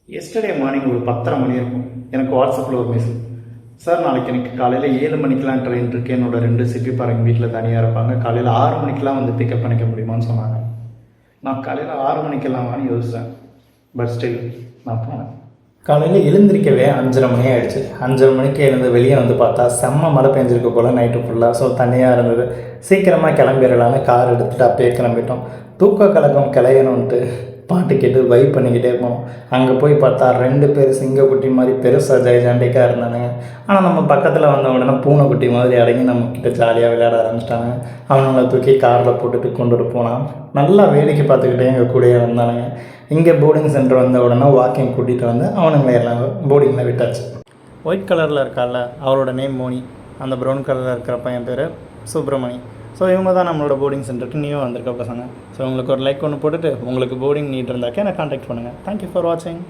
Yesterday morning ஒரு 10:30 மணி இருக்கும். எனக்கு வாட்ஸ்அப்பில் ஒரு மெசேஜ். சார், நாளைக்கு எனக்கு காலையில் 7 மணிக்கெலாம் ட்ரெயின் இருக்குது. என்னோட 2 சிப்பி பாருங்க வீட்டில் தனியாக இருப்பாங்க. காலையில் 6 மணிக்கெலாம் வந்து பிக்கப் பண்ணிக்க முடியுமான்னு சொன்னாங்க. நான் காலையில் 6 மணிக்கெல்லாம் வான்னு யோசித்தேன். பட் ஸ்டில் நான் போனேன். காலையில் எழுந்திரிக்கவே 5:30 மணி ஆகிடுச்சு. 5:30 மணிக்கு எழுந்து வெளியே வந்து பார்த்தா செம்ம மழை பெஞ்சிருக்க போல் நைட்டு ஃபுல்லாக. ஸோ தனியாக இருந்தது. சீக்கிரமாக கிளம்பிடலான்னு கார் எடுத்துகிட்டு அப்பயே கிளம்பிட்டோம். தூக்க கலக்கம் கிளையணுன்ட்டு பாட்டு கேட்டு வைப் பண்ணிக்கிட்டே போனோம். அங்கே போய் பார்த்தா 2 பேர் சிங்கக்குட்டி மாதிரி பெருசாக ஜெயஜாண்டிக்காக இருந்தானுங்க. ஆனால் நம்ம பக்கத்தில் வந்த உடனே பூனைக்குட்டி மாதிரி அடங்கி நம்மக்கிட்ட ஜாலியாக விளையாட ஆரம்பிச்சிட்டாங்க. அவங்கள தூக்கி காரில் போட்டுட்டு கொண்டுட்டு போனான். நல்லா வேடிக்கை பார்த்துக்கிட்டே எங்கள் கூடயே வந்தானுங்க. இங்கே போர்டிங் சென்டர் வந்த உடனே வாக்கிங் கூட்டிகிட்டு வந்து அவனுங்களை எல்லாம் போர்டிங்கில் விட்டாச்சு. ஒயிட் கலரில் இருக்கால, அவரோட நேம் மோனி. அந்த ப்ரௌன் கலரில் இருக்கிற பையன் பேர் சுப்பிரமணி. ஸோ இவங்க தான் நம்மளோட போர்டிங் சென்டருக்கு நியூவாக வந்திருக்க பசங்க. ஸோ உங்களுக்கு ஒரு லைக் ஒன்று போட்டுட்டு உங்களுக்கு போர்டிங் நீட் இருந்தாக்கே எனக்கு கான்டாக்ட் பண்ணுங்கள். தேங்க்யூ ஃபார் வாட்சிங்.